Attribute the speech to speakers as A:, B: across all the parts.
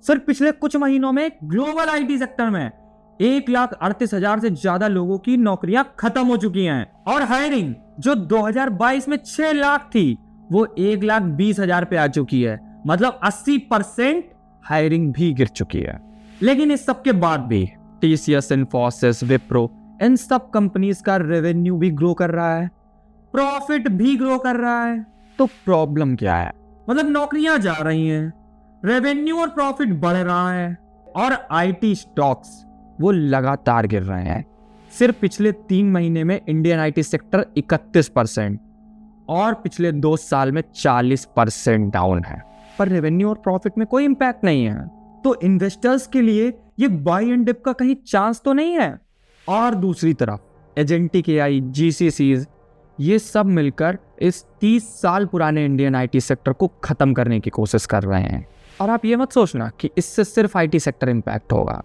A: सिर्फ पिछले कुछ महीनों में ग्लोबल आईटी सेक्टर में 1,38,000 से ज्यादा लोगों की नौकरियां खत्म हो चुकी हैं और हायरिंग जो 2022 में 6 लाख थी वो 1,20,000 पे आ चुकी है। मतलब 80% हायरिंग भी गिर चुकी है। लेकिन इस सब के बाद भी टीसीएस, इन्फोसिस, विप्रो, इन सब कंपनीज का रेवेन्यू भी ग्रो कर रहा है, प्रॉफिट भी ग्रो कर रहा है। तो प्रॉब्लम क्या है? मतलब नौकरियां जा रही हैं, रेवेन्यू और प्रॉफिट बढ़ रहा है और आईटी स्टॉक्स वो लगातार गिर रहे हैं। सिर्फ पिछले 3 महीने में इंडियन आईटी सेक्टर 31% और पिछले 2 साल में 40% डाउन है। पर रेवेन्यू और प्रॉफिट में कोई इंपैक्ट नहीं है। तो इन्वेस्टर्स के लिए ये बाय एंड डिप का कहीं चांस तो नहीं है। और दूसरी तरफ एजेंटिक एआई, जीसीसीज, ये सब मिलकर इस 30 साल पुराने इंडियन आईटी सेक्टर को खत्म करने की कोशिश कर रहे हैं। और आप ये मत सोचना कि इससे सिर्फ आईटी सेक्टर इंपैक्ट होगा।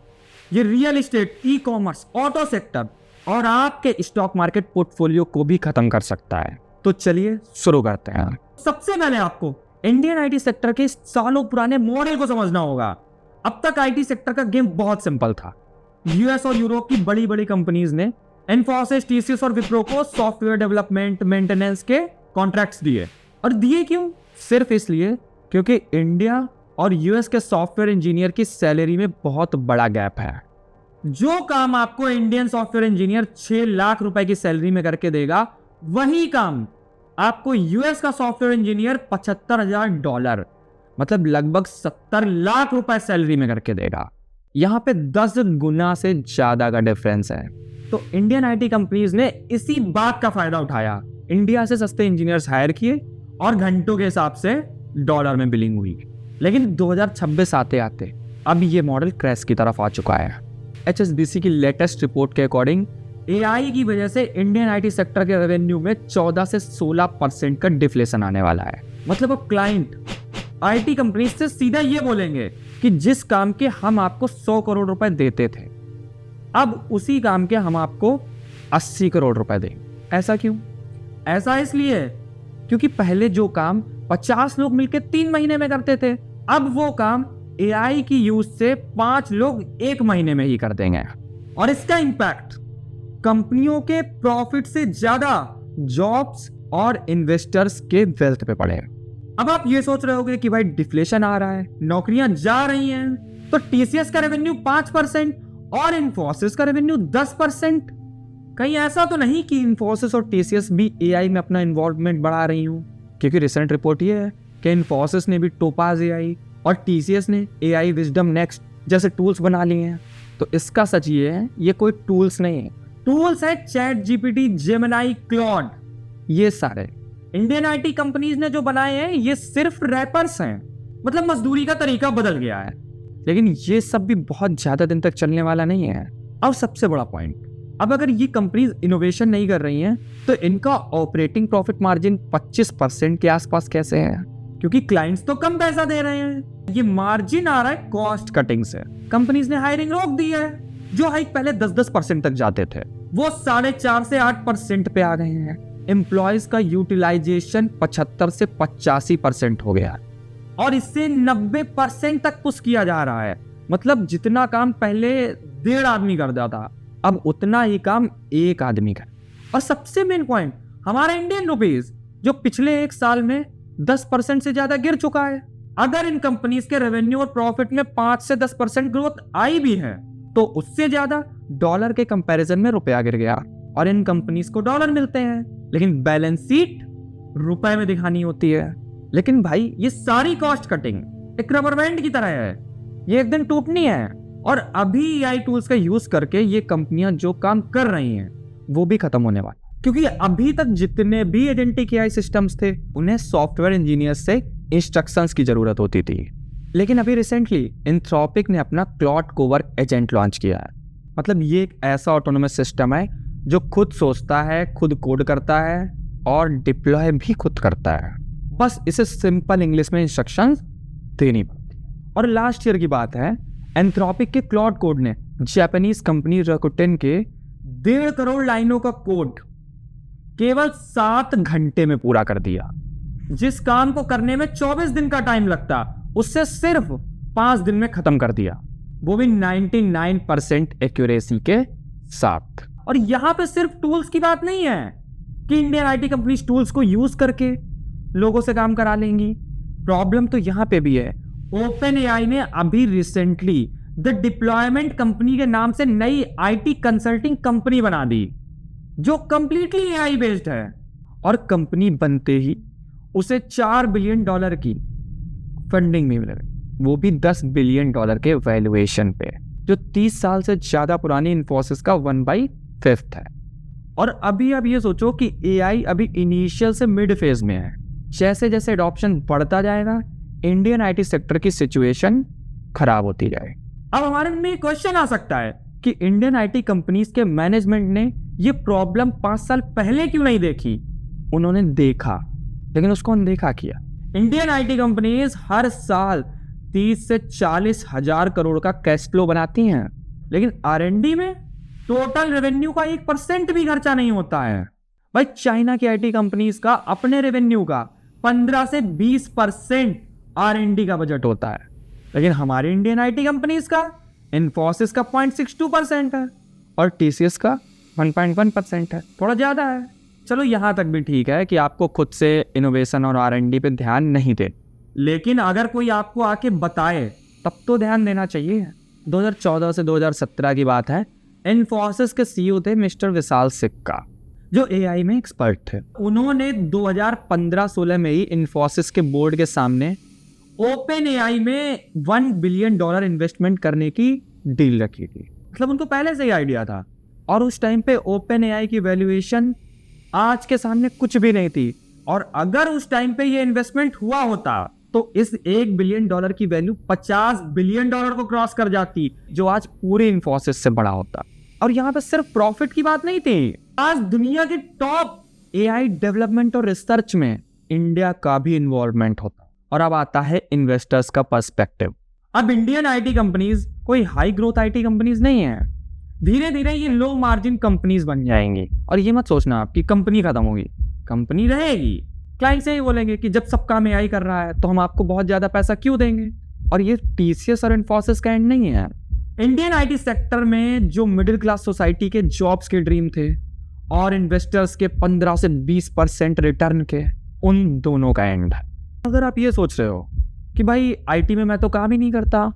A: ये real estate, e commerce, auto sector और आपके स्टॉक मार्केट पोर्टफोलियो को भी खत्म कर सकता है। तो चलिए शुरू करते हैं। सबसे पहले आपको इंडियन आईटी सेक्टर के सालों पुराने मॉडल को समझना होगा। अब तक आईटी सेक्टर का गेम बहुत सिंपल था। यूएस और यूरोप की बड़ी बड़ी कंपनीज ने इन्फोसिस, टीसीएस और विप्रो को सॉफ्टवेयर डेवलपमेंट, मेंटेनेंस के कॉन्ट्रैक्ट्स दिए। और दिए क्यों? सिर्फ इसलिए क्योंकि इंडिया और यूएस के सॉफ्टवेयर इंजीनियर की सैलरी में बहुत बड़ा गैप है। जो काम आपको इंडियन सॉफ्टवेयर इंजीनियर 6 लाख रुपए की सैलरी में करके देगा, वही काम आपको यूएस का सॉफ्टवेयर इंजीनियर $75,000 मतलब लगभग 70 लाख रुपए सैलरी में करके देगा। यहां पे 10 गुना से ज्यादा का डिफरेंस है। तो इंडियन आईटी कंपनीज ने इसी बात का फायदा उठाया, इंडिया से सस्ते इंजीनियर्स हायर किए और घंटों के हिसाब से डॉलर में बिलिंग हुई। लेकिन 2026 आते आते अब ये मॉडल क्रैश की तरफ आ चुका है। HSBC की लेटेस्ट रिपोर्ट के अकॉर्डिंग एआई की वजह से इंडियन आईटी सेक्टर के रेवेन्यू में 14 से 16% का डिफ्लेशन आने वाला है। मतलब अब क्लाइंट आईटी कंपनी से सीधा ये बोलेंगे कि जिस काम के हम आपको 100 करोड़ रुपए देते थे, अब उसी काम के हम आपको 80 करोड़ रुपए दें। ऐसा क्यों? ऐसा इसलिए क्योंकि पहले जो काम 50 लोग मिलकर 3 महीने में करते थे, अब वो काम एआई की यूज से 5 लोग 1 महीने में ही कर देंगे। और इसका इंपैक्ट कंपनियों के प्रॉफिट से ज्यादा जॉब्स और इन्वेस्टर्स के वेल्थ पे पड़े। अब आप ये सोच रहे होगे कि भाई डिफ्लेशन आ रहा है, नौकरियां जा रही हैं, तो टीसीएस का रेवेन्यू 5% और इन्फोसिस का रेवेन्यू 10%। कहीं ऐसा तो नहीं कि इन्फोसिस और टीसीएस भी एआई में अपना इन्वॉल्वमेंट बढ़ा रही हूं? क्योंकि रिसेंट रिपोर्ट ये है कि इन्फोसिस ने भी टोपाज एआई और टीसीएस ने एआई विजडम नेक्स्ट जैसे टूल्स बना लिए हैं। तो इसका सच ये है, ये कोई टूल्स नहीं है, टूल्स है चैट जीपीटी, जेमिनी, क्लॉड। ये सारे इंडियन आईटी कंपनीज ने जो बनाए हैं ये सिर्फ रैपर्स हैं। मतलब मजदूरी का तरीका बदल गया है। लेकिन ये सब भी बहुत ज्यादा दिन तक चलने वाला नहीं है। और सबसे बड़ा पॉइंट, अब अगर ये कंपनीज इनोवेशन नहीं कर रही हैं तो इनका ऑपरेटिंग प्रॉफिट मार्जिन 25% के आसपास कैसे है? क्योंकि क्लाइंट्स तो कम पैसा दे रहे हैं। ये मार्जिन आ रहा है कॉस्ट कटिंग से। कंपनीज ने हायरिंग रोक दी है। जो हाइक पहले 10% तक जाते थे वो 4.5 से 8% पे आ गए हैं। एम्प्लॉयज का यूटिलाइजेशन 75 से 85% हो गया और इससे 90% तक पुश किया जा रहा है। मतलब जितना काम पहले 1.5 आदमी करता था, अब उतना ही काम 1 आदमी कर। और सबसे मेन पॉइंट, हमारा इंडियन रुपीज जो पिछले 1 साल में 10% से ज्यादा गिर चुका है। अगर इन कंपनीज के रेवेन्यू और प्रॉफिट में 5 से 10% ग्रोथ आई भी है तो उससे ज्यादा डॉलर के कंपैरिजन में रुपया गिर गया और इन कंपनीज को डॉलर मिलते हैं, लेकिन बैलेंस शीट रुपए में दिखानी होती है। लेकिन भाई ये सारी कॉस्ट कटिंग एक रबर बैंड की तरह है, ये एक दिन टूटनी है। और अभी एआई टूल्स का यूज करके ये कंपनियां जो काम कर रही हैं वो भी खत्म होने वाला। क्योंकि अभी तक जितने भी एजेंटिक एआई सिस्टम्स थे उन्हें सॉफ्टवेयर इंजीनियर्स से इंस्ट्रक्शंस की जरूरत होती थी। लेकिन अभी रिसेंटली एंथ्रोपिक ने अपना क्लॉड कोवर्क एजेंट लॉन्च किया है। मतलब ये एक ऐसा ऑटोनोमस सिस्टम है जो खुद सोचता है, खुद कोड करता है और डिप्लॉय भी खुद करता है। बस इसे सिंपल इंग्लिश में इंस्ट्रक्शंस देनी पड़ती है। और लास्ट ईयर की बात है, एंथ्रोपिक के क्लॉड कोड ने जापानीज कंपनी रकुटेन के 1.5 करोड़ लाइनों का कोड केवल 7 घंटे में पूरा कर दिया। जिस काम को करने में 24 दिन का टाइम लगता, उससे सिर्फ 5 दिन में खत्म कर दिया, वो भी 99% एक्यूरेसी के साथ। और यहां पे सिर्फ टूल्स की बात नहीं है कि इंडियन आईटी कंपनीज टूल्स को यूज करके लोगों से काम करा लेंगी। प्रॉब्लम तो यहां पे भी है। ओपन एआई ने अभी रिसेंटली द डिप्लॉयमेंट कंपनी के नाम से नई आईटी कंसल्टिंग कंपनी बना दी, जो कंप्लीटली एआई बेस्ड है। और कंपनी बनते ही उसे $4 बिलियन की फंडिंग भी मिल गई, वो भी $10 बिलियन के वैल्यूएशन पे, जो 30 साल से ज्यादा पुरानी इन्फोसिस का 1/5 है। और अभी अब ये सोचो कि एआई अभी इनिशियल से मिड फेज में है। जैसे जैसे एडॉप्शन बढ़ता जाएगा, इंडियन आईटी सेक्टर की सिचुएशन खराब होती जाएगी। अब हमारे मन में एक क्वेश्चन आ सकता है कि इंडियन आईटी कंपनीज के मैनेजमेंट ने ये प्रॉब्लम 5 साल पहले क्यों नहीं देखी? उन्होंने देखा, लेकिन उसको अनदेखा किया। इंडियन आईटी कंपनीज हर साल 30 से 40 हजार करोड़ का कैश फ्लो बनाती हैं, लेकिन R&D में टोटल रेवेन्यू का 1% भी खर्चा नहीं होता है। भाई चाइना की आईटी कंपनीज का अपने रेवेन्यू का 15 से 20% R&D का बजट होता है, लेकिन हमारी इंडियन आईटी कंपनीज का, इन्फोसिस का 0.62% है और TCS का 1.1% है, थोड़ा ज्यादा है। चलो यहां तक भी ठीक है कि आपको खुद से इनोवेशन और R&D पे ध्यान नहीं दे, लेकिन अगर कोई आपको आके बताए तब तो ध्यान देना चाहिए। 2014 से 2017 की बात है। इन्फोसिस के CEO थे मिस्टर विशाल सिक्का, जो AI में एक्सपर्ट थे। उन्होंने 2015-16 में ही इन्फोसिस के बोर्ड के सामने ओपन एआई में $1 बिलियन इन्वेस्टमेंट करने की डील रखी थी। मतलब उनको पहले से ही आइडिया था। और उस टाइम पे ओपन एआई की वैल्यूएशन आज के सामने कुछ भी नहीं थी। और अगर उस टाइम पे ये इन्वेस्टमेंट हुआ होता तो इस $1 बिलियन की वैल्यू $50 बिलियन को क्रॉस कर जाती, जो आज पूरे इन्फोसिस से बड़ा होता। और यहाँ पे सिर्फ प्रॉफिट की बात नहीं थी, आज दुनिया के टॉप एआई डेवलपमेंट और रिसर्च में इंडिया का भी इन्वॉल्वमेंट होता। और अब आता है इन्वेस्टर्स का पर्सपेक्टिव। अब इंडियन आईटी कंपनीज कोई हाई ग्रोथ आईटी कंपनीज नहीं है, धीरे धीरे ये लो मार्जिन कंपनीज बन जाएंगी। और ये मत सोचना आपकी कंपनी खत्म होगी, कंपनी रहेगी। क्लाइंट से ही बोलेंगे कि जब सब काम एआई कर रहा है तो हम आपको बहुत ज्यादा पैसा क्यों देंगे। और ये TCS और इन्फोसिस का एंड नहीं है। इंडियन आईटी सेक्टर में जो मिडिल क्लास सोसाइटी के जॉब्स के ड्रीम थे और इन्वेस्टर्स के 15 से 20% रिटर्न के, उन दोनों का एंड है। अगर आप ये सोच रहे हो कि भाई आईटी में मैं तो काम ही नहीं करता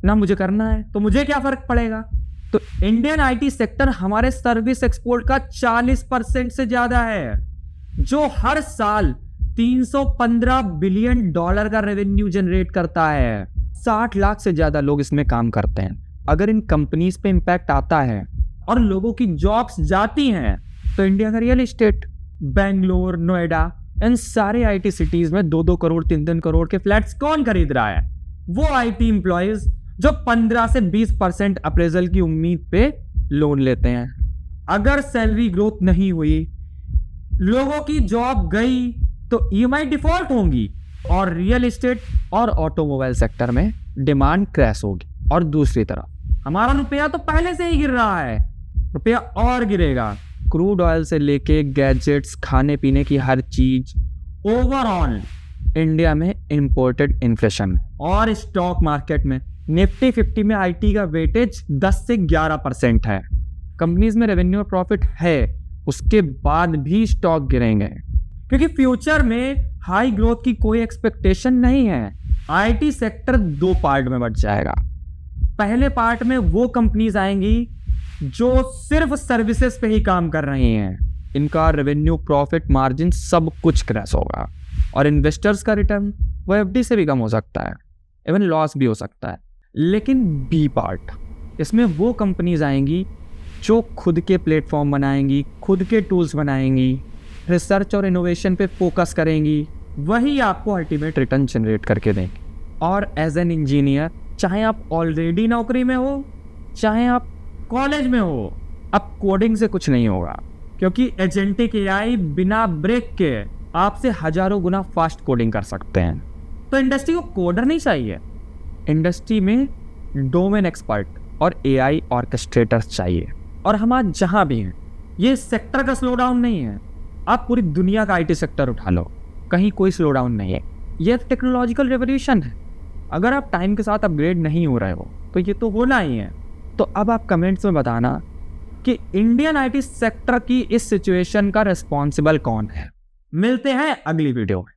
A: ना, मुझे करना है, तो मुझे क्या फर्क पड़ेगा, तो इंडियन आईटी सेक्टर हमारे सर्विस एक्सपोर्ट का 40% से ज्यादा है, जो हर साल $315 बिलियन का रेवेन्यू जनरेट करता है। 60 लाख से ज्यादा लोग इसमें काम करते हैं। अगर इन कंपनीज पे इंपैक्ट आता है और लोगों की जॉब्स जाती हैं, तो इंडिया का रियल एस्टेट, बेंगलोर, नोएडा, इन सारे आईटी सिटीज में 2-2 करोड़ 3-3 करोड़ के फ्लैट्स कौन खरीद रहा है? वो आईटी एम्प्लॉयज जो 15 से 20% अप्रेजल की उम्मीद पे लोन लेते हैं। अगर सैलरी ग्रोथ नहीं हुई, लोगों की जॉब गई, तो EMI डिफॉल्ट होंगी और रियल एस्टेट और ऑटोमोबाइल सेक्टर में डिमांड क्रैश होगी। और दूसरी तरफ हमारा रुपया तो पहले से ही गिर रहा है, रुपया और गिरेगा। क्रूड ऑयल से लेके गैजेट्स, खाने पीने की हर चीज, ओवरऑल इंडिया में इंपोर्टेड इन्फ्लेशन। और स्टॉक मार्केट में निफ्टी 50 में आईटी का वेटेज 10 से 11% है। कंपनीज में रेवेन्यू और प्रॉफिट है, उसके बाद भी स्टॉक गिरेंगे, क्योंकि फ्यूचर में हाई ग्रोथ की कोई एक्सपेक्टेशन नहीं है। आईटी सेक्टर 2 पार्ट में बट जाएगा। पहले पार्ट में वो कंपनीज आएंगी जो सिर्फ सर्विसेज पे ही काम कर रही हैं, इनका रेवेन्यू, प्रॉफिट, मार्जिन सब कुछ क्रैश होगा। और इन्वेस्टर्स का रिटर्न वो एफडी से भी कम हो सकता है, इवन लॉस भी हो सकता है। लेकिन बी पार्ट, इसमें वो कंपनीज आएंगी जो खुद के प्लेटफॉर्म बनाएंगी, खुद के टूल्स बनाएंगी, रिसर्च और इनोवेशन पे फोकस करेंगी, वही आपको अल्टीमेट रिटर्न जनरेट करके देंगे। और एज एन इंजीनियर, चाहे आप ऑलरेडी नौकरी में हो, चाहे आप कॉलेज में हो, अब कोडिंग से कुछ नहीं होगा, क्योंकि एजेंटिक एआई बिना ब्रेक के आपसे हजारों गुना फास्ट कोडिंग कर सकते हैं। तो इंडस्ट्री को कोडर नहीं चाहिए, इंडस्ट्री में डोमेन एक्सपर्ट और एआई ऑर्केस्ट्रेटर्स चाहिए। और हम आज जहां भी हैं, ये सेक्टर का स्लो डाउन नहीं है। आप पूरी दुनिया का आईटी सेक्टर उठा लो, कहीं कोई स्लो डाउन नहीं है। ये टेक्नोलॉजिकल रेवोल्यूशन है। अगर आप टाइम के साथ अपग्रेड नहीं हो रहे हो तो ये तो होना ही है। तो अब आप कमेंट्स में बताना कि इंडियन आईटी सेक्टर की इस सिचुएशन का रिस्पॉन्सिबल कौन है। मिलते हैं अगली वीडियो में।